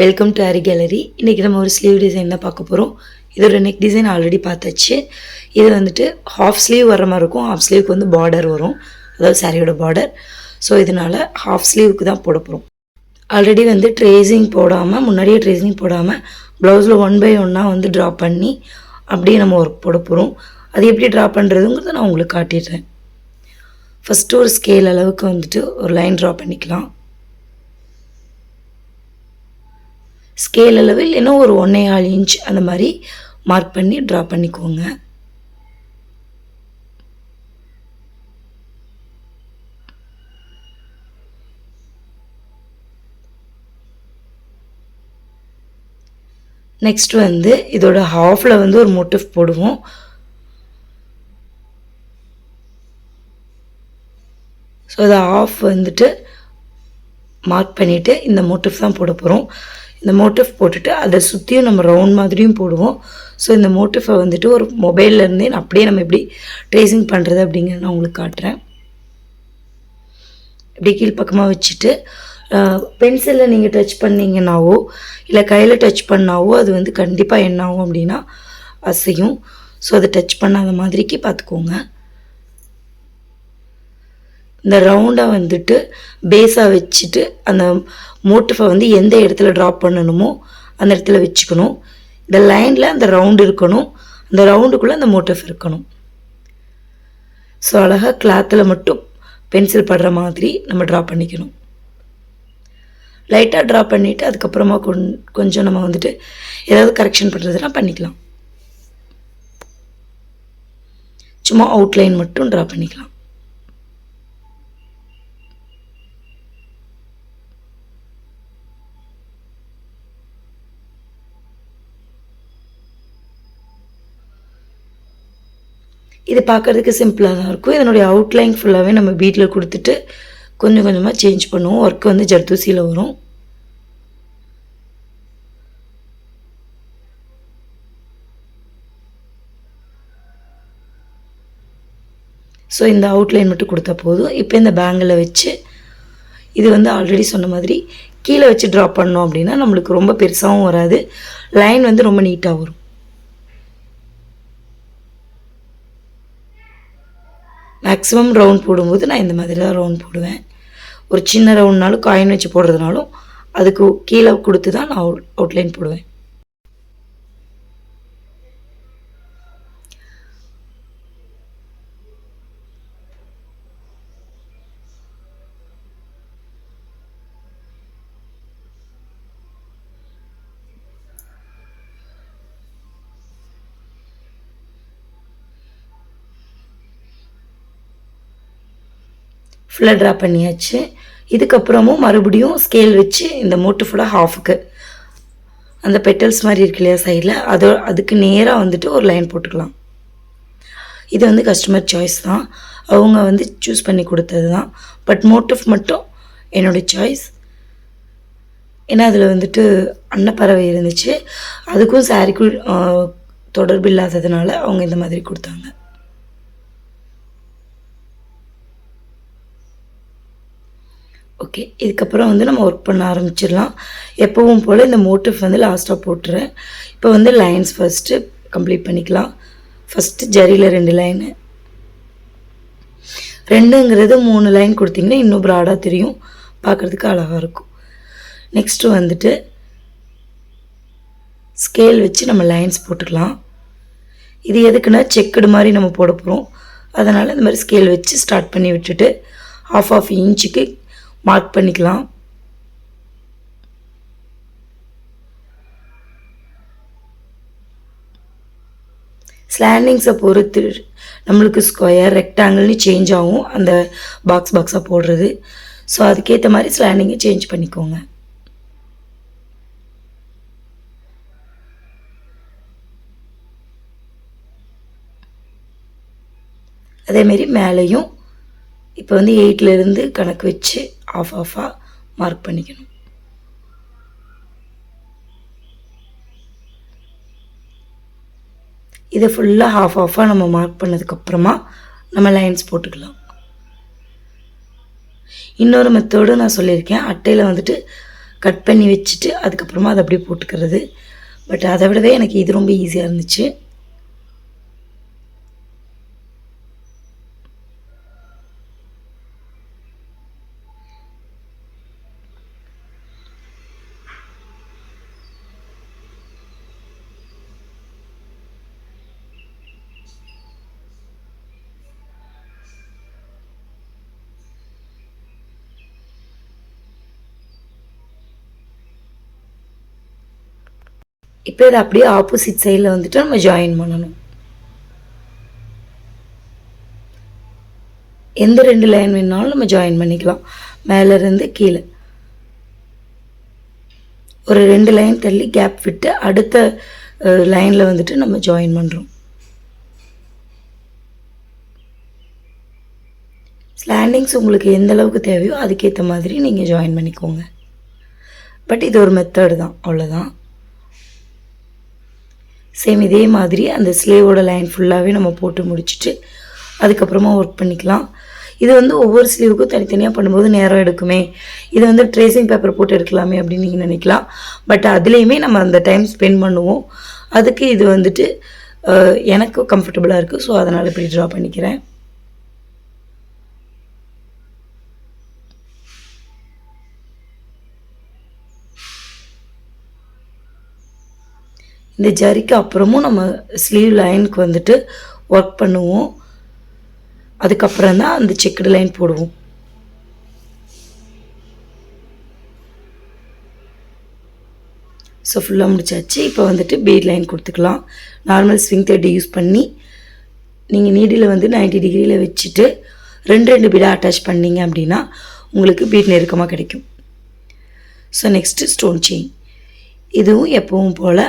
Welcome to aari gallery. இன்றைக்கி நம்ம ஒரு ஸ்லீவ் டிசைன் தான் பார்க்க போகிறோம். இதோட நெக் டிசைன் ஆல்ரெடி பார்த்தாச்சு. இது வந்துட்டு ஹாஃப் ஸ்லீவ் வர மாதிரி இருக்கும். ஹாஃப் ஸ்லீவுக்கு வந்து பார்டர் வரும், அதாவது சாரியோட பார்டர். ஸோ இதனால் ஹாஃப் ஸ்லீவுக்கு தான் போட போகிறோம். ஆல்ரெடி வந்து ட்ரேசிங் போடாமல், முன்னாடியே ட்ரேசிங் போடாமல் ப்ளவுஸில் 1 by 1 வந்து ட்ரா பண்ணி அப்படியே நம்ம ஒர்க் போட போகிறோம். அது எப்படி ட்ரா பண்ணுறதுங்கிறத நான் உங்களுக்கு காட்டிடுறேன். ஃபஸ்ட்டு ஒரு ஸ்கேல் அளவுக்கு வந்துட்டு ஒரு லைன் ட்ரா பண்ணிக்கலாம். ஸ்கேல் அளவில் இன்னும் ஒரு 1.25 இன்ச் அந்த மாதிரி மார்க் பண்ணி ட்ரா பண்ணிக்கோங்க. நெக்ஸ்ட் வந்து இதோட ஹாஃபில் வந்து ஒரு மோட்டிவ் போடுவோம். ஸோ அதை ஆஃப் வந்துட்டு மார்க் பண்ணிவிட்டு இந்த மோட்டிவ் தான் போட போகிறோம். இந்த மோட்டிவ் போட்டுட்டு அதை சுற்றியும் நம்ம ரவுண்ட் மாதிரியும் போடுவோம். ஸோ இந்த மோட்டிஃபை வந்துட்டு ஒரு மொபைல்லேருந்தே அப்படியே நம்ம எப்படி ட்ரேசிங் பண்ணுறது அப்படிங்கிறத நான் உங்களுக்கு காட்டுறேன். இப்படி கீழ்ப்பக்கமாக வச்சுட்டு பென்சிலில் நீங்கள் டச் பண்ணிங்கன்னாவோ இல்லை கையில் டச் பண்ணாவோ அது வந்து கண்டிப்பாக என்ன ஆகும் அப்படின்னா அசையும். ஸோ அதை டச் பண்ணாத மாதிரிக்கு பார்த்துக்கோங்க. இந்த ரவுண்டை வந்துட்டு பேஸாக வச்சுட்டு அந்த மோட்டிஃபை வந்து எந்த இடத்துல ட்ராப் பண்ணணுமோ அந்த இடத்துல வச்சுக்கணும். இந்த லைனில் அந்த ரவுண்டு இருக்கணும், அந்த ரவுண்டுக்குள்ளே அந்த மோட்டிஃப் இருக்கணும். ஸோ அழகாக கிளாத்தில் மட்டும் பென்சில் படுற மாதிரி நம்ம ட்ரா பண்ணிக்கணும். லைட்டாக ட்ரா பண்ணிவிட்டு அதுக்கப்புறமா கொஞ்சம் நம்ம வந்துட்டு ஏதாவது கரெக்ஷன் பண்ணுறதுனா பண்ணிக்கலாம். சும்மா அவுட்லைன் மட்டும் ட்ரா பண்ணிக்கலாம். இது பார்க்குறதுக்கு சிம்பிளாக தான் இருக்கும். இதனுடைய அவுட்லைன் ஃபுல்லாகவே நம்ம வீட்டில் கொடுத்துட்டு கொஞ்சம் கொஞ்சமாக சேஞ்ச் பண்ணுவோம். ஒர்க்கு வந்து ஜர்தூசியில் வரும். ஸோ இந்த அவுட்லைன் மட்டும் கொடுத்தா போதும். இப்போ இந்த பேங்கில் வச்சு இது வந்து ஆல்ரெடி சொன்ன மாதிரி கீழே வச்சு ட்ரா பண்ணோம் அப்படின்னா நம்மளுக்கு ரொம்ப பெருசாகவும் வராது, லைன் வந்து ரொம்ப நீட்டாக வரும். மேக்ஸிமம் ரவுண்ட் போடும்போது நான் இந்த மாதிரி தான் ரவுண்ட் போடுவேன். ஒரு சின்ன ரவுண்ட்னாலும் காயின் வச்சு போடுறதுனாலும் அதுக்கு கீழே கொடுத்து தான் நான் அவுட்லைன் போடுவேன். ஃபுல்லாக ட்ரா பண்ணியாச்சு. இதுக்கப்புறமும் மறுபடியும் ஸ்கேல் வச்சு இந்த மோட்டிஃபோட ஹாஃபுக்கு அந்த பெட்டல்ஸ் மாதிரி இருக்கு இல்லையா சைடில், அதுக்கு நேராக வந்துட்டு ஒரு லைன் போட்டுக்கலாம். இது வந்து கஸ்டமர் சாய்ஸ் தான், அவங்க வந்து சூஸ் பண்ணி கொடுத்தது தான். பட் மோட்டிவ் மட்டும் என்னோடய சாய்ஸ். ஏன்னா அதில் வந்துட்டு அன்னப்பறவை இருந்துச்சு, அதுக்கும் சாரிக்கும் தொடர்பு இல்லாததுனால அவங்க இந்த மாதிரி கொடுத்தாங்க. ஓகே, இதுக்கப்புறம் வந்து நம்ம ஒர்க் பண்ண ஆரம்பிச்சிடலாம். எப்பவும் போல் இந்த மோட்டிவ் வந்து லாஸ்ட்டாக போட்டுறேன். இப்போ வந்து லைன்ஸ் ஃபஸ்ட்டு கம்ப்ளீட் பண்ணிக்கலாம். ஃபஸ்ட்டு ஜரியில் 2 லைனு, 2ங்கிறது 3 லைன் கொடுத்திங்கன்னா இன்னும் ப்ராடாக தெரியும், பார்க்குறதுக்கு அழகாக இருக்கும். நெக்ஸ்ட்டு வந்துட்டு ஸ்கேல் வச்சு நம்ம லைன்ஸ் போட்டுக்கலாம். இது எதுக்குன்னா செக்குடு மாதிரி நம்ம போட போகிறோம், அதனால் இந்த மாதிரி ஸ்கேல் வச்சு ஸ்டார்ட் பண்ணி விட்டுட்டு ½ இன்ச்சுக்கு மார்க் பண்ணிக்கலாம். ஸ்லாண்டிங்ஸை பொறுத்து நம்மளுக்கு ஸ்கொயர் ரெக்டாங்கிள்னு சேஞ்ச் ஆகும் அந்த பாக்ஸாக போடுறது. ஸோ அதுக்கேற்ற மாதிரி ஸ்லாண்டிங்கை சேஞ்ச் பண்ணிக்கோங்க. அதேமாரி மேலேயும் இப்போ வந்து 8லேருந்து கணக்கு வச்சு ஆஃபாக மார்க் பண்ணிக்கணும். இதை ஃபுல்லாக ஆஃபாக நம்ம மார்க் பண்ணதுக்கப்புறமா நம்ம லைன்ஸ் போட்டுக்கலாம். இன்னொரு மெத்தோடு நான் சொல்லியிருக்கேன். அட்டையில் வந்துட்டு கட் பண்ணி வச்சுட்டு அதுக்கப்புறமா அதை அப்படியே போட்டுக்கிறது. பட் அதை விடவே எனக்கு இது ரொம்ப ஈஸியாக இருந்துச்சு. இப்போ இதை அப்படியே ஆப்போசிட் சைடில் வந்துட்டு நம்ம ஜாயின் பண்ணணும். எந்த 2 லைன் வேணாலும் நம்ம ஜாயின் பண்ணிக்கலாம். மேலேருந்து கீழே ஒரு 2 லைன் தள்ளி கேப் விட்டு அடுத்த லைனில் வந்துட்டு நம்ம ஜாயின் பண்ணுறோம். ஸ்லாண்டிங்ஸ் உங்களுக்கு எந்த அளவுக்கு தேவையோ அதுக்கேற்ற மாதிரி நீங்கள் ஜாயின் பண்ணிக்கோங்க. பட் இது ஒரு மெத்தடு தான், அவ்வளோதான். சேம் இதே மாதிரி அந்த ஸ்லீவோட லைன் ஃபுல்லாகவே நம்ம போட்டு முடிச்சுட்டு அதுக்கப்புறமா ஒர்க் பண்ணிக்கலாம். இது வந்து ஒவ்வொரு ஸ்லீவுக்கும் தனித்தனியாக பண்ணும்போது நேரம் எடுக்குமே, இது வந்து ட்ரேசிங் பேப்பர் போட்டு எடுக்கலாமே அப்படின்னு நீங்கள் நினைக்கலாம். பட் அதுலேயுமே நம்ம அந்த டைம் ஸ்பெண்ட் பண்ணுவோம். அதுக்கு இது வந்துட்டு எனக்கு கம்ஃபர்டபுளாக இருக்குது. ஸோ அதனால் இப்படி ட்ரா பண்ணிக்கிறேன். இந்த ஜரிக்கு அப்புறமும் நம்ம ஸ்லீவ் லைனுக்கு வந்துட்டு ஒர்க் பண்ணுவோம். அதுக்கப்புறம் தான் அந்த செக்குடு லைன் போடுவோம். ஸோ ஃபுல்லாக முடிச்சாச்சு. இப்போ வந்துட்டு பீட் லைன் கொடுத்துக்கலாம். நார்மல் ஸ்விங் த்ரெட் யூஸ் பண்ணி நீங்கள் நீடில் வந்து 90 டிகிரியில் வச்சுட்டு 2 பீடாக அட்டாச் பண்ணிங்க அப்படின்னா உங்களுக்கு பீட் நெருக்கமாக கிடைக்கும். So next stone chain. இதுவும் எப்பவும் போல்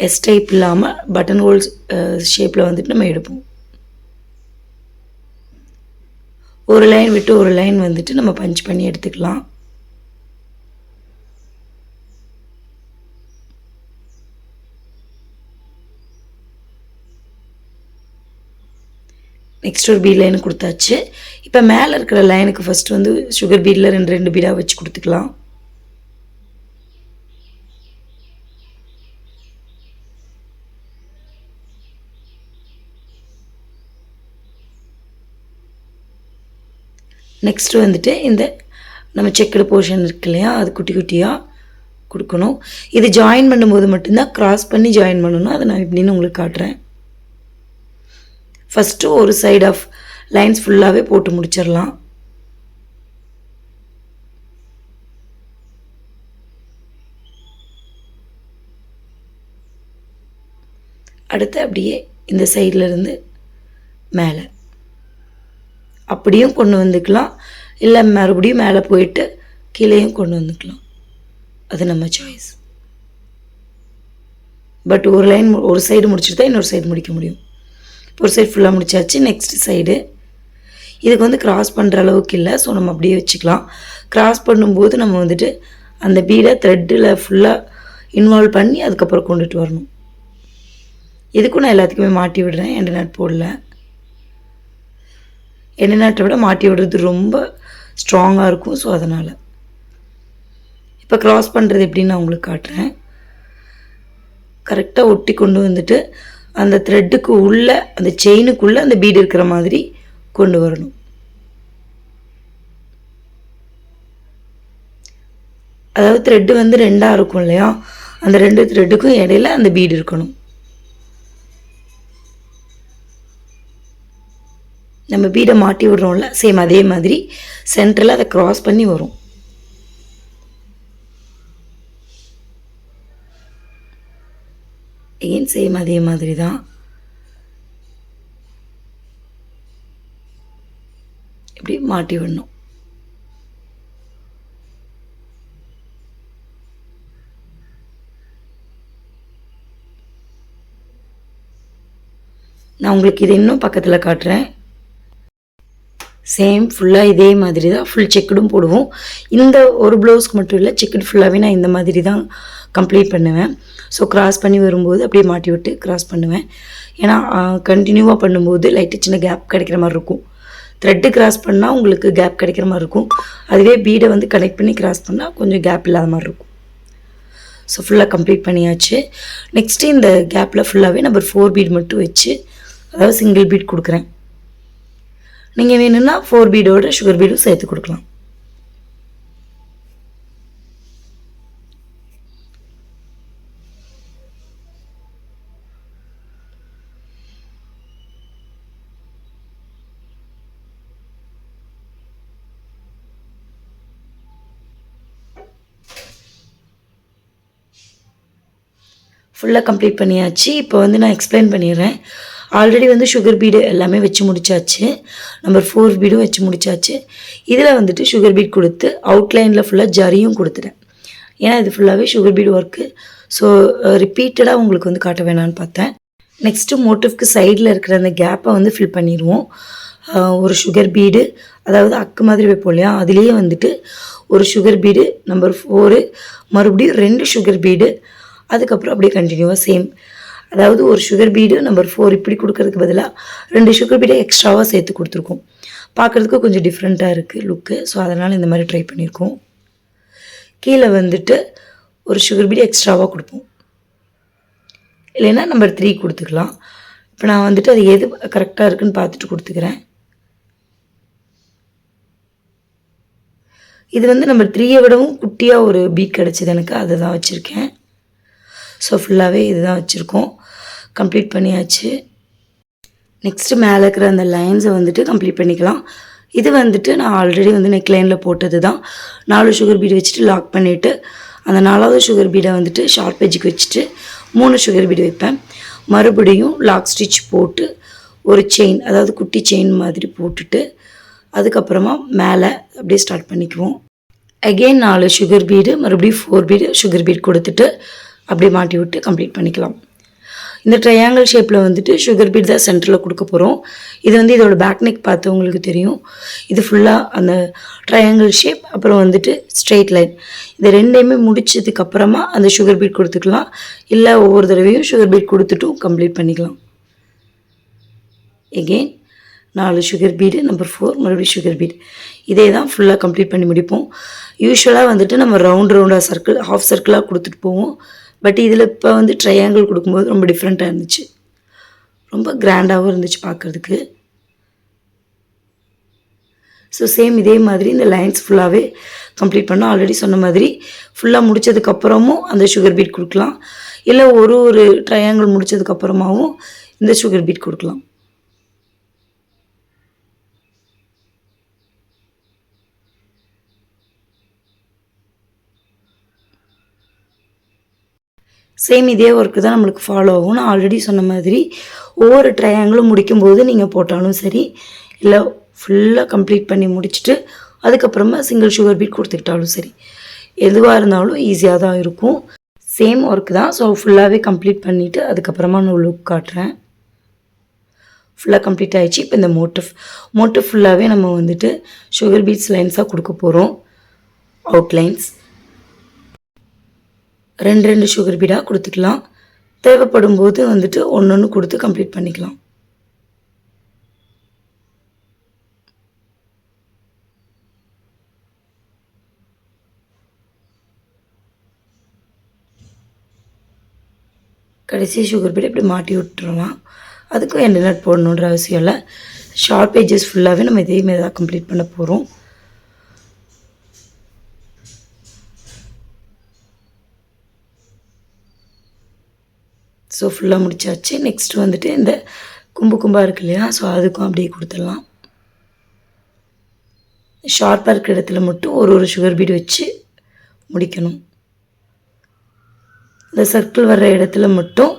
எஸ் டைப் இல்லாமல் பட்டன் ஹோல்ஸ் ஷேப்பில் வந்துட்டு நம்ம எடுப்போம். ஒரு லைன் விட்டு ஒரு லைன் வந்துட்டு நம்ம பஞ்ச் பண்ணி எடுத்துக்கலாம். நெக்ஸ்ட் ஒரு பீட் லைன் கொடுத்தாச்சு. இப்போ மேலே இருக்கிற லைனுக்கு ஃபஸ்ட்டு வந்து சுகர் பீடில் 2 பீடாக வச்சு கொடுத்துக்கலாம். நெக்ஸ்ட்டு வந்துட்டு இந்த நம்ம செக்குடு போர்ஷன் இருக்கு இல்லையா, அது குட்டி குட்டியாக கொடுக்கணும். இது ஜாயின் பண்ணும்போது மட்டும்தான் க்ராஸ் பண்ணி ஜாயின் பண்ணணும். அதை நான் எப்படின்னு உங்களுக்கு காட்டுறேன். ஃபஸ்ட்டு ஒரு சைட் ஆஃப் லைன்ஸ் ஃபுல்லாகவே போட்டு முடிச்சிடலாம். அடுத்து அப்படியே இந்த சைடில் இருந்து மேலே அப்படியும் கொண்டு வந்துக்கலாம், இல்லை மறுபடியும் மேலே போயிட்டு கீழேயும் கொண்டு வந்துக்கலாம். அது நம்ம சாய்ஸ். பட் ஒரு லைன் ஒரு சைடு முடிச்சுட்டு தான் இன்னொரு சைடு முடிக்க முடியும். ஒரு சைடு ஃபுல்லாக முடிச்சாச்சு. நெக்ஸ்ட் சைடு இதுக்கு வந்து கிராஸ் பண்ணுற அளவுக்கு இல்லை. ஸோ நம்ம அப்படியே வச்சுக்கலாம். கிராஸ் பண்ணும்போது நம்ம வந்துட்டு அந்த பீடை த்ரெட்டில் ஃபுல்லாக இன்வால்வ் பண்ணி அதுக்கப்புறம் கொண்டுட்டு வரணும். இதுக்கும் நான் எல்லாத்துக்குமே மாட்டி விடுறேன். எண்டு நாட் போடல. எண்டு நாட்டை விட மாட்டி விடுறது ரொம்ப ஸ்ட்ராங்காக இருக்கும். ஸோ அதனால் இப்போ க்ராஸ் பண்ணுறது எப்படின்னு நான் உங்களுக்கு காட்டுறேன். கரெக்டாக ஒட்டி கொண்டு வந்துட்டு அந்த த்ரெட்டுக்கு உள்ளே அந்த செயினுக்குள்ளே அந்த பீடு இருக்கிற மாதிரி கொண்டு வரணும். அதாவது த்ரெட்டு வந்து 2ஆக இருக்கும் இல்லையா, அந்த 2 த்ரெட்டுக்கும் இடையில அந்த பீடு இருக்கணும். நம்ம பீடை மாட்டி விடுறோம்ல, சேம் அதே மாதிரி சென்டரில் அதை க்ராஸ் பண்ணி வரும். ஏன் சேம் அதே மாதிரி தான். இப்படி மாட்டி விடணும். நான் உங்களுக்கு இதை இன்னும் பக்கத்தில் காட்டுறேன். சேம் ஃபுல்லாக இதே மாதிரி தான் ஃபுல் செக்குடும் போடுவோம். இந்த ஒரு ப்ளவுஸ்க்கு மட்டும் இல்லை, செக்குடு ஃபுல்லாகவே நான் இந்த மாதிரி தான் கம்ப்ளீட் பண்ணுவேன். ஸோ க்ராஸ் பண்ணி வரும்போது அப்படியே மாட்டி விட்டு க்ராஸ் பண்ணுவேன். ஏன்னா கண்டினியூவாக பண்ணும்போது லைட்டாக சின்ன கேப் கிடைக்கிற மாதிரி இருக்கும். த்ரெட்டு கிராஸ் பண்ணால் உங்களுக்கு கேப் கிடைக்கிற மாதிரி இருக்கும். அதுவே பீடை வந்து கனெக்ட் பண்ணி கிராஸ் பண்ணால் கொஞ்சம் கேப் இல்லாத மாதிரி இருக்கும். ஸோ ஃபுல்லாக கம்ப்ளீட் பண்ணியாச்சு. நெக்ஸ்ட்டு இந்த கேப்பில் ஃபுல்லாகவே நம்பர் 4 பீட் மட்டும் வச்சு, அதாவது சிங்கிள் பீட் கொடுக்குறேன். நீங்கள் வேணும்னா 4 பீடோட சுகர் பீடும் சேர்த்து கொடுக்கலாம். ஃபுல்லாக கம்ப்ளீட் பண்ணியாச்சு. இப்போ வந்து நான் எக்ஸ்பிளைன் பண்ணிடுறேன். ஆல்ரெடி வந்து சுகர் பீடு எல்லாமே வச்சு முடிச்சாச்சு. நம்பர் 4 பீடும் வச்சு முடிச்சாச்சு. இதில் வந்துட்டு சுகர் பீட் கொடுத்து அவுட்லைனில் ஃபுல்லாக ஜரியும் கொடுத்துட்டேன். ஏன்னா இது ஃபுல்லாகவே சுகர் பீடு ஒர்க்கு. ஸோ ரிப்பீட்டடாக உங்களுக்கு வந்து காட்ட வேணான்னு பார்த்தேன். நெக்ஸ்ட்டு மோட்டிவ்க்கு சைடில் இருக்கிற அந்த கேப்பை வந்து ஃபில் பண்ணிடுவோம். ஒரு சுகர் பீடு, அதாவது அக்கு மாதிரி வைப்போம் இல்லையா, அதுலேயே வந்துட்டு ஒரு சுகர் பீடு நம்பர் 4, மறுபடியும் 2 சுகர் பீடு, அதுக்கப்புறம் அப்படியே கண்டினியூவாக சேம். அதாவது ஒரு சுகர் பீடு நம்பர் 4 இப்படி கொடுக்கறதுக்கு பதிலாக 2 சுகர் பீடை எக்ஸ்ட்ராவாக சேர்த்து கொடுத்துருக்கோம். பார்க்குறதுக்கு கொஞ்சம் டிஃப்ரெண்ட்டாக இருக்குது லுக்கு. ஸோ அதனால் இந்த மாதிரி ட்ரை பண்ணியிருக்கோம். கீழே வந்துட்டு ஒரு சுகர் பீடு எக்ஸ்ட்ராவாக கொடுப்போம், இல்லைன்னா நம்பர் 3 கொடுத்துக்கலாம். இப்போ நான் வந்துட்டு அது எது கரெக்டாக இருக்குதுன்னு பார்த்துட்டு கொடுத்துக்கிறேன். இது வந்து நம்பர் 3 விடவும் குட்டியாக ஒரு பீட் கிடச்சிது எனக்கு, அதை தான் வச்சுருக்கேன். ஸோ ஃபுல்லாகவே இதுதான் வச்சுருக்கோம். கம்ப்ளீட் பண்ணியாச்சு. நெக்ஸ்ட்டு மேலே இருக்கிற அந்த லைன்ஸை வந்துட்டு கம்ப்ளீட் பண்ணிக்கலாம். இது வந்துட்டு நான் ஆல்ரெடி வந்து நெக் லைனில் போட்டது தான். 4 சுகர் பீடு வச்சுட்டு லாக் பண்ணிவிட்டு, அந்த 4வது சுகர் பீடை வந்துட்டு ஷார்ப் எஜ்ஜுக்கு வச்சுட்டு 3 சுகர் பீடு வைப்பேன். மறுபடியும் லாக் ஸ்டிச் போட்டு ஒரு செயின், அதாவது குட்டி செயின் மாதிரி போட்டுட்டு அதுக்கப்புறமா மேலே அப்படியே ஸ்டார்ட் பண்ணிக்குவோம். அகெயின் 4 சுகர் பீடு, மறுபடியும் 4 பீடு சுகர் பீட் கொடுத்துட்டு அப்படியே மாட்டி விட்டு கம்ப்ளீட் பண்ணிக்கலாம். இந்த ட்ரையாங்கிள் ஷேப்பில் வந்துட்டு சுகர் பீட் தான் சென்டரில் கொடுக்க போகிறோம். இது வந்து இதோட பேக் நெக் பார்த்து உங்களுக்கு தெரியும். இது ஃபுல்லாக அந்த ட்ரையாங்கிள் ஷேப், அப்புறம் வந்துட்டு ஸ்ட்ரெயிட் லைன், இது ரெண்டையுமே முடிச்சதுக்கப்புறமா அந்த சுகர் பீட் கொடுத்துக்கலாம். இல்லை ஒவ்வொரு தடவையும் சுகர் பீட் கொடுத்துட்டும் கம்ப்ளீட் பண்ணிக்கலாம். எகெயின் 4 சுகர் பீடு நம்பர் 4, மறுபடியும் சுகர் பீடு, இதே தான் ஃபுல்லாக கம்ப்ளீட் பண்ணி முடிப்போம். யூஸ்வலாக வந்துட்டு நம்ம ரவுண்டாக சர்க்கிள், ஹாஃப் சர்க்கிளாக கொடுத்துட்டு போவோம். பட் இதில் இப்போ வந்து ட்ரையாங்கிள் கொடுக்கும்போது ரொம்ப டிஃப்ரெண்ட்டாக இருந்துச்சு, ரொம்ப கிராண்டாகவும் இருந்துச்சு பார்க்குறதுக்கு. ஸோ சேம் இதே மாதிரி இந்த லைன்ஸ் ஃபுல்லாகவே கம்ப்ளீட் பண்ணோம். ஆல்ரெடி சொன்ன மாதிரி ஃபுல்லாக முடித்ததுக்கப்புறமும் அந்த சுகர் பீட் கொடுக்கலாம், இல்லை ஒரு ட்ரையாங்கிள் முடித்ததுக்கப்புறமாவும் இந்த சுகர் பீட் கொடுக்கலாம். சேம் இதே ஒர்க்கு தான் நம்மளுக்கு ஃபாலோ ஆகும். நான் ஆல்ரெடி சொன்ன மாதிரி ஒவ்வொரு ட்ரையாங்கிளும் முடிக்கும்போது நீங்கள் போட்டாலும் சரி, இல்லை ஃபுல்லாக கம்ப்ளீட் பண்ணி முடிச்சுட்டு அதுக்கப்புறமா சிங்கிள் சுகர் பீட் கொடுத்துக்கிட்டாலும் சரி, எதுவாக இருந்தாலும் ஈஸியாக தான் இருக்கும். சேம் ஒர்க்கு தான். ஸோ ஃபுல்லாகவே கம்ப்ளீட் பண்ணிவிட்டு அதுக்கப்புறமா நான் லுக் காட்டுறேன். ஃபுல்லாக கம்ப்ளீட் ஆகிடுச்சு. இப்போ இந்த மோட்டிவ் ஃபுல்லாகவே நம்ம வந்துட்டு சுகர் பீட்ஸ் லைன்ஸாக கொடுக்க போகிறோம். அவுட்லைன்ஸ் 2 சுகர் பீடாக கொடுத்துக்கலாம். தேவைப்படும் போது வந்துட்டு ஒன்று கொடுத்து கம்ப்ளீட் பண்ணிக்கலாம். கடைசி சுகர் பீடை இப்படி மாட்டி விட்டுறலாம். அதுக்கும் எண்ட் நட் போடணுன்ற அவசியம் இல்லை. ஷார்ப் பேஜஸ் ஃபுல்லாகவே நம்ம இதேமாரி தான் கம்ப்ளீட் பண்ண போகிறோம். ஸோ ஃபுல்லாக முடிச்சாச்சு. நெக்ஸ்ட் வந்துட்டு இந்த கும்பாக இருக்கு இல்லையா, ஸோ அதுக்கும் அப்படியே கொடுத்துடலாம். ஷார்ப்பாக இருக்கிற இடத்துல மட்டும் ஒரு சுகர் பீடு வச்சு முடிக்கணும். இந்த சர்க்கிள் வர்ற இடத்துல மட்டும்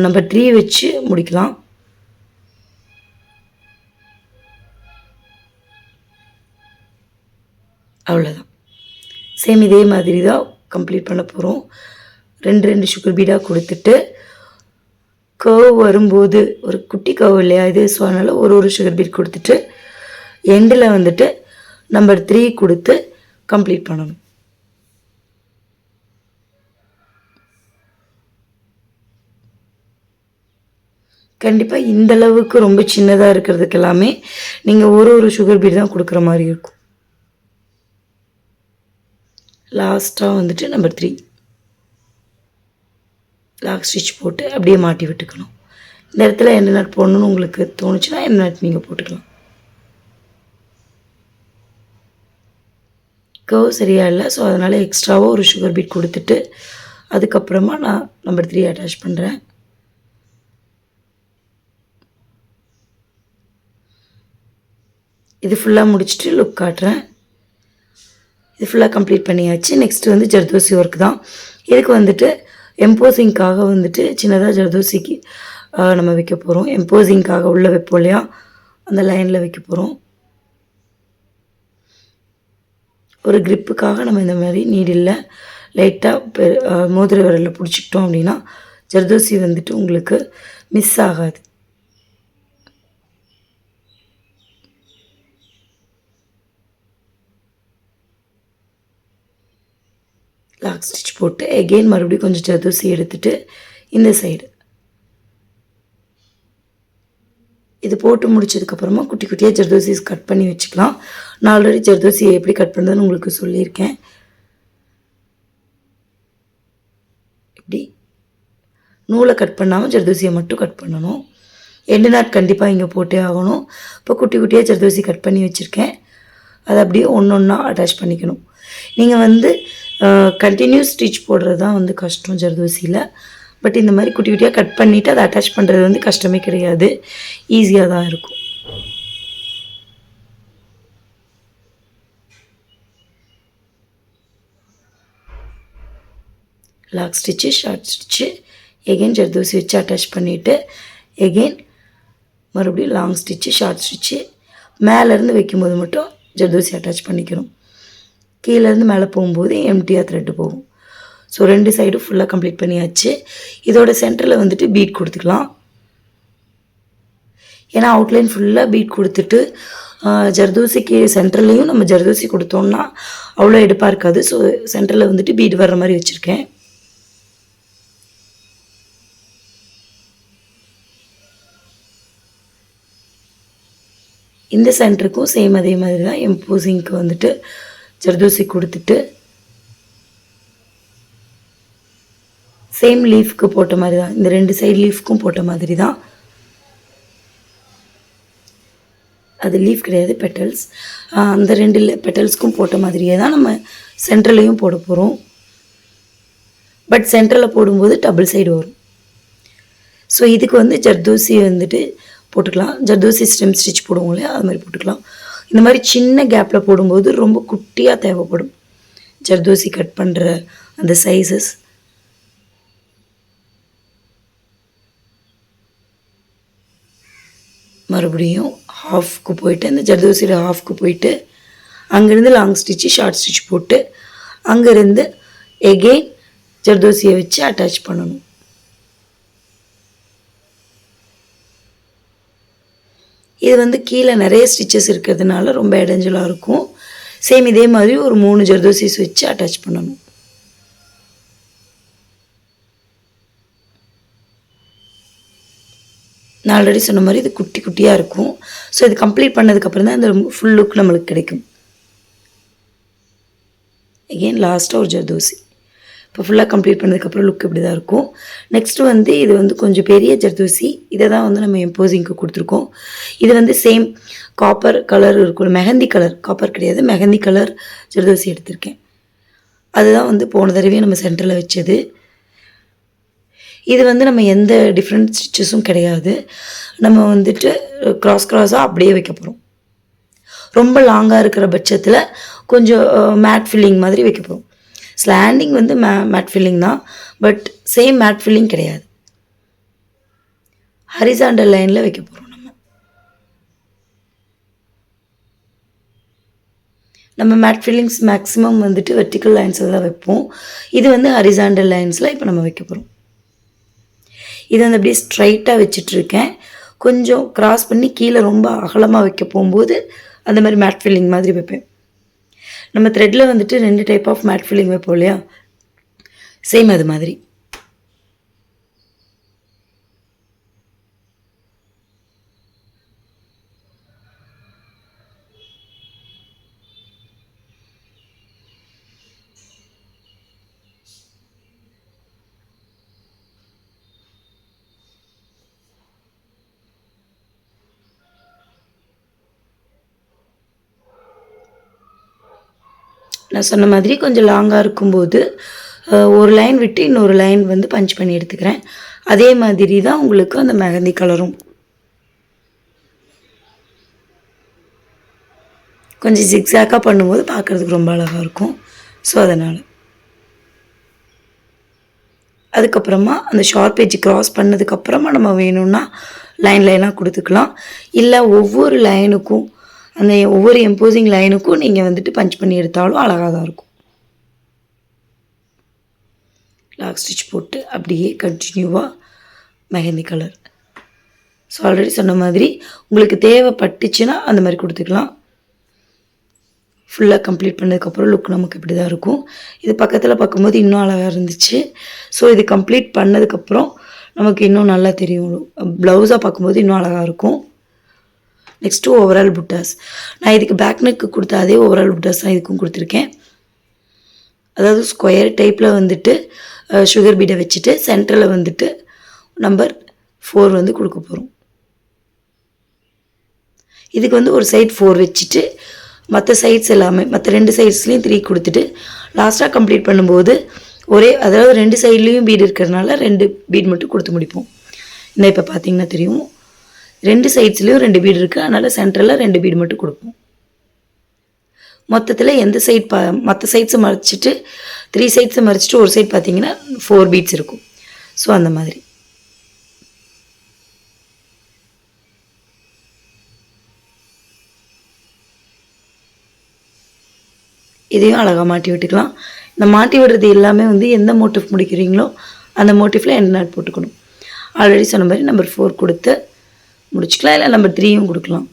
நம்பர் 3 வச்சு முடிக்கலாம். அவ்வளோதான். சேம் இதே மாதிரி தான் கம்ப்ளீட் பண்ண போகிறோம். 2 சுகர் பீடாக கொடுத்துட்டு கர்வ் வரும்போது ஒரு குட்டி கர்வ் இல்லையா இது, ஸோ அதனால் ஒரு சுகர் பீட் கொடுத்துட்டு எண்டில் வந்துட்டு நம்பர் 3 கொடுத்து கம்ப்ளீட் பண்ணணும். கண்டிப்பாக இந்த அளவுக்கு ரொம்ப சின்னதாக இருக்கிறதுக்கு எல்லாமே நீங்கள் ஒரு சுகர் பீட் தான் கொடுக்குற மாதிரி இருக்கும். லாஸ்ட்டாக வந்துட்டு நம்பர் 3 லாக் ஸ்டிச் போட்டு அப்படியே மாட்டி விட்டுக்கணும். இந்த இடத்துல எந்த நட் போடணும்னு உங்களுக்கு தோணுச்சுன்னா எந்த நட் நீங்கள் போட்டுக்கலாம். கர்வ் சரியாக இல்லை, ஸோ அதனால் எக்ஸ்ட்ராவாக ஒரு சுகர் பீட் கொடுத்துட்டு அதுக்கப்புறமா நான் நம்பர் 3 அட்டாச் பண்ணுறேன். இது ஃபுல்லாக முடிச்சுட்டு லுக் காட்டுறேன். இது ஃபுல்லாக கம்ப்ளீட் பண்ணியாச்சு. நெக்ஸ்ட்டு வந்து ஜர்தோசி ஒர்க் தான். இதுக்கு வந்துட்டு எம்போசிங்காக வந்துட்டு சின்னதாக ஜர்தோசிக்கு நம்ம வைக்க போகிறோம். எம்போசிங்காக உள்ளே வைப்போம் இல்லையா, அந்த லைனில் வைக்க போகிறோம். ஒரு க்ரிப்புக்காக நம்ம இந்த மாதிரி நீடில் லைட்டாக மோதிர விரலில் பிடிச்சிக்கிட்டோம் அப்படின்னா ஜர்தோசி வந்துட்டு உங்களுக்கு மிஸ் ஆகாது. லாக் ஸ்டிச் போட்டு எகெயின் மறுபடியும் கொஞ்சம் ஜர்தோசி எடுத்துகிட்டு இந்த சைடு இது போட்டு முடிச்சதுக்கப்புறமா குட்டி குட்டியாக ஜர்தோசிஸ் கட் பண்ணி வச்சுக்கலாம். நான் ஆல்ரெடி ஜர்தோசியை எப்படி கட் பண்ணுறதுன்னு உங்களுக்கு சொல்லியிருக்கேன். இப்படி நூலை கட் பண்ணாமல் ஜர்தோசியை மட்டும் கட் பண்ணணும். எண்டு நாட் கண்டிப்பாக இங்கே போட்டே ஆகணும். இப்போ குட்டி குட்டியாக ஜர்தோசி கட் பண்ணி வச்சுருக்கேன். அதை அப்படியே ஒன்று ஒன்றா அட்டாச் பண்ணிக்கணும். நீங்கள் வந்து கண்டினியூஸ் ஸ்டிச் போடுறது தான் வந்து கஷ்டம் ஜர்தோசியில். பட் இந்த மாதிரி குட்டி குட்டியாக கட் பண்ணிவிட்டு அதை அட்டாச் பண்ணுறது வந்து கஷ்டமே கிடையாது, ஈஸியாக தான் இருக்கும். Lock stitch, short stitch, again zardozi வச்சு அட்டாச் பண்ணிவிட்டு எகெயின் மறுபடியும் லாங் ஸ்டிச்சு, ஷார்ட் ஸ்டிச்சு, மேலேருந்து வைக்கும்போது மட்டும் ஜர்தோசி அட்டாச் பண்ணிக்கணும். கீழேருந்து மேலே போகும்போது எம்டியாக த்ரெட்டு போகும். ஸோ 2 சைடும் ஃபுல்லாக கம்ப்ளீட் பண்ணியாச்சு. இதோட சென்டரில் வந்துட்டு பீட் கொடுத்துக்கலாம். ஏன்னா அவுட்லைன் ஃபுல்லாக பீட் கொடுத்துட்டு ஜர்தோசிக்கு சென்டர்லேயும் நம்ம ஜர்தோசி கொடுத்தோம்னா அவ்வளோ எடுப்பாக இருக்காது. ஸோ சென்டரில் வந்துட்டு பீட் வர்ற மாதிரி வச்சுருக்கேன். இந்த சென்டருக்கும் சேம் அதே மாதிரி தான் எம்போசிங்க்கு வந்துட்டு ஜர்தோசி கொடுத்துட்டு சேம் லீஃப்க்கு போட்ட மாதிரி தான், இந்த 2 சைடு லீஃப்க்கும் போட்ட மாதிரி தான். அது லீஃப் கிடையாது, பெட்டல்ஸ். அந்த 2 பெட்டல்ஸ்க்கும் போட்ட மாதிரியே தான் நம்ம சென்டர்லேயும் போட போகிறோம். பட் சென்டரில் போடும்போது டபுள் சைடு வரும். ஸோ இதுக்கு வந்து ஜர்தோசி வந்துட்டு போட்டுக்கலாம். ஜர்தோசி ஸ்டெம் ஸ்டிச் போடுவோம் இல்லையா, அது மாதிரி போட்டுக்கலாம். இந்த மாதிரி சின்ன கேப்பில் போடும்போது ரொம்ப குட்டியாக தேவைப்படும் ஜர்தோசி கட் பண்ணுற அந்த சைஸஸ். மறுபடியும் ஹாஃப்க்கு போயிட்டு இந்த ஜர்தோசியில் ஹாஃப்க்கு போயிட்டு அங்கேருந்து லாங் ஸ்டிச்சு, ஷார்ட் ஸ்டிச் போட்டு அங்கேருந்து எகெயின் ஜர்தோசியை வச்சு அட்டாச் பண்ணணும். இது வந்து கீழே நிறைய ஸ்டிச்சஸ் இருக்கிறதுனால ரொம்ப இடைஞ்சலாக இருக்கும். சேம் இதே மாதிரி ஒரு 3 ஜர்தோசிஸ் வச்சு அட்டாச் பண்ணணும். நான் ஆல்ரெடி சொன்ன மாதிரி இது குட்டி குட்டியாக இருக்கும். ஸோ இது கம்ப்ளீட் பண்ணதுக்கப்புறம் தான் இந்த ஃபுல் லுக் நம்மளுக்கு கிடைக்கும். எகெயின் லாஸ்ட்டாக ஒரு ஜர்தோசி. இப்போ ஃபுல்லாக கம்ப்ளீட் பண்ணதுக்கப்புறம் லுக் இப்படி தான் இருக்கும். நெக்ஸ்ட்டு வந்து இது வந்து கொஞ்சம் பெரிய ஜர்தோசி. இதை தான் வந்து நம்ம எம்போசிங்க்கு கொடுத்துருக்கோம். இது வந்து சேம் காப்பர் கலர் இருக்கும், மெஹந்தி கலர், காப்பர் கிடையாது, மெஹந்தி கலர் ஜர்தோசி எடுத்திருக்கேன். அதுதான் வந்து போன தடவையே நம்ம சென்டரில் வச்சது. இது வந்து நம்ம எந்த டிஃப்ரெண்ட் ஸ்டிச்சஸும் கிடையாது. நம்ம வந்துட்டு க்ராஸாக அப்படியே வைக்க போகிறோம். ரொம்ப லாங்காக இருக்கிற பட்சத்தில் கொஞ்சம் மேட் ஃபில்லிங் மாதிரி வைக்க போகிறோம். ஸ்லாண்டிங் வந்து மேட் ஃபில்லிங் தான், பட் சேம் மேட் ஃபில்லிங் கிடையாது. ஹரிசாண்டல் லைனில் வைக்க போகிறோம். நம்ம மேட் ஃபில்லிங்ஸ் மேக்ஸிமம் வந்துட்டு வெர்டிக்கல் லைன்ஸில் தான் வைப்போம். இது வந்து ஹரிசாண்டல் லைன்ஸில் இப்போ நம்ம வைக்க போகிறோம். இது வந்து அப்படியே ஸ்ட்ரைட்டாக வச்சிட்ருக்கேன். கொஞ்சம் க்ராஸ் பண்ணி கீழே ரொம்ப அகலமாக வைக்க போகும்போது அந்த மாதிரி மேட் ஃபில்லிங் மாதிரி வைப்பேன். நம்ம த்ரெட்டில் வந்துட்டு 2 டைப் ஆஃப் மேட் ஃபில்லிங் வைப்போம் இல்லையா, சேம் அது மாதிரி. நான் சொன்ன மாதிரி கொஞ்சம் லாங்காக இருக்கும்போது ஒரு லைன் விட்டு இன்னொரு லைன் வந்து பஞ்ச் பண்ணி எடுத்துக்கிறேன். அதே மாதிரி தான் உங்களுக்கு அந்த மெஹந்தி கலரும் கொஞ்சம் ஜிக்ஸாக்காக பண்ணும்போது பார்க்குறதுக்கு ரொம்ப அழகாக இருக்கும். ஸோ அதனால் அதுக்கப்புறமா அந்த ஷார்ப் எட்ஜ் க்ராஸ் பண்ணதுக்கப்புறமா நம்ம வேணும்னா லைனாக கொடுத்துக்கலாம். இல்லை ஒவ்வொரு லைனுக்கும் அந்த ஒவ்வொரு எம்போசிங் லைனுக்கும் நீங்கள் வந்துட்டு பஞ்ச் பண்ணி எடுத்தாலும் அழகாக தான் இருக்கும். லாக் ஸ்டிச் போட்டு அப்படியே கண்டினியூவாக மெஹந்தி கலர். ஸோ ஆல்ரெடி சொன்ன மாதிரி உங்களுக்கு தேவைப்பட்டுச்சுன்னா அந்த மாதிரி கொடுத்துக்கலாம். ஃபுல்லாக கம்ப்ளீட் பண்ணதுக்கப்புறம் லுக் நமக்கு இப்படி தான் இருக்கும். இது பக்கத்தில் பார்க்கும்போது இன்னும் அழகாக இருந்துச்சு. ஸோ இது கம்ப்ளீட் பண்ணதுக்கப்புறம் நமக்கு இன்னும் நல்லா தெரியும். ப்ளவுஸாக பார்க்கும்போது இன்னும் அழகாக இருக்கும். நெக்ஸ்ட்டு ஓவரால் புட்டாஸ். நான் இதுக்கு பேக் நெக்கு கொடுத்த அதே ஓவரால் புட்டாஸ் தான் இதுக்கும் கொடுத்துருக்கேன். அதாவது ஸ்கொயர் டைப்பில் வந்துட்டு சுகர் பீடை வச்சுட்டு சென்டரில் வந்துட்டு நம்பர் 4 வந்து கொடுக்க போகிறோம். இதுக்கு வந்து ஒரு சைட் 4 வச்சுட்டு மற்ற சைட்ஸ் எல்லாமே மற்ற 2 சைட்ஸ்லேயும் 3 கொடுத்துட்டு லாஸ்ட்டாக கம்ப்ளீட் பண்ணும்போது அதாவது 2 சைட்லேயும் பீடு இருக்கிறதுனால 2 பீட் மட்டும் கொடுத்து முடிப்போம். இன்னும் இப்போ பார்த்தீங்கன்னா தெரியும் 2 சைட்ஸ்லேயும் 2 பீடு இருக்குது. அதனால் சென்டரில் 2 பீடு மட்டும் கொடுப்போம். மொத்தத்தில் எந்த சைட் மற்ற சைட்ஸை மறைச்சிட்டு 3 சைட்ஸை மறைச்சிட்டு ஒரு சைட் பார்த்தீங்கன்னா 4 பீட்ஸ் இருக்கும். ஸோ அந்த மாதிரி இதையும் அழகாக மாட்டி விட்டுக்கலாம். இந்த மாட்டி விடுறது எல்லாமே வந்து எந்த மோட்டிவ் முடிக்கிறீங்களோ அந்த மோட்டிவில் எண்ட் நாட் போட்டுக்கணும். ஆல்ரெடி சொன்ன மாதிரி நம்பர் 4 கொடுத்து முடிச்சுக்கலாம். இல்லை நம்பர் 3யும் கொடுக்கலாம்.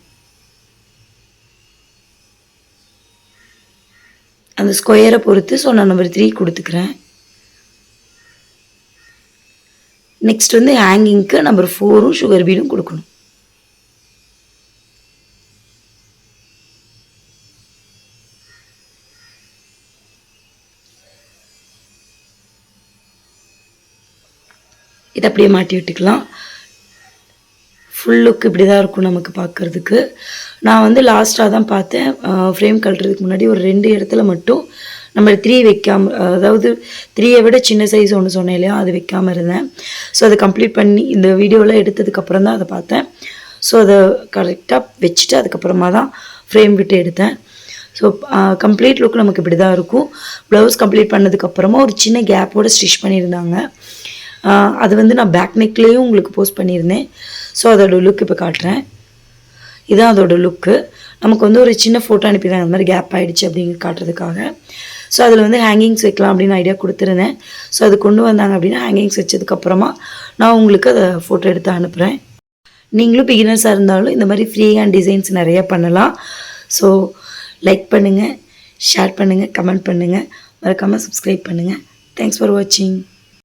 அந்த ஸ்கொயரை பொறுத்து ஸோ நான் நம்பர் 3 கொடுத்துக்கிறேன். நெக்ஸ்ட் வந்து ஹேங்கிங்க்கு நம்பர் 4ம் சுகர் பீடும் கொடுக்கணும். இதை அப்படியே மாட்டி விட்டுக்கலாம். ஃபுல் லுக் இப்படி தான் இருக்கும் நமக்கு பார்க்குறதுக்கு. நான் வந்து லாஸ்ட்டாக தான் பார்த்தேன். ஃப்ரேம் கழட்டுறதுக்கு முன்னாடி ஒரு 2 இடத்துல மட்டும் நம்பர் 3 வைக்காமல், அதாவது 3யை விட சின்ன சைஸ் ஒன்று சொன்னேன் இல்லையா, அது வைக்காமல் இருந்தேன். ஸோ அதை கம்ப்ளீட் பண்ணி இந்த வீடியோவில் எடுத்ததுக்கப்புறம் தான் அதை பார்த்தேன். ஸோ அதை கரெக்டாக வச்சுட்டு அதுக்கப்புறமா தான் ஃப்ரேம் விட்டு எடுத்தேன். ஸோ கம்ப்ளீட் லுக் நமக்கு இப்படி தான் இருக்கும். ப்ளவுஸ் கம்ப்ளீட் பண்ணதுக்கப்புறமா ஒரு சின்ன கேப்போடு ஸ்டிச் பண்ணியிருந்தாங்க. அது வந்து நான் பேக் நெக்லேயும் உங்களுக்கு போஸ்ட் பண்ணியிருந்தேன். ஸோ அதோட லுக் இப்போ காட்டுறேன். இதுதான் அதோட லுக்கு. நமக்கு வந்து ஒரு சின்ன ஃபோட்டோ அனுப்பிடுறாங்க அந்த மாதிரி கேப் ஆகிடுச்சு அப்படிங்கிற காட்டுறதுக்காக. ஸோ அதில் வந்து ஹேங்கிங்ஸ் வைக்கலாம் அப்படின்னு ஐடியா கொடுத்துருந்தேன். ஸோ அது கொண்டு வந்தாங்க அப்படின்னா ஹேங்கிங்ஸ் வச்சதுக்கப்புறமா நான் உங்களுக்கு அதை ஃபோட்டோ எடுத்து அனுப்புகிறேன். நீங்களும் பிகினர்ஸாக இருந்தாலும் இந்த மாதிரி ஃப்ரீ ஹேண்ட் டிசைன்ஸ் நிறையா பண்ணலாம். ஸோ லைக் பண்ணுங்கள், ஷேர் பண்ணுங்கள், கமெண்ட் பண்ணுங்கள், மறக்காமல் சப்ஸ்கிரைப் பண்ணுங்கள். தேங்க்ஸ் ஃபார் வாட்சிங்.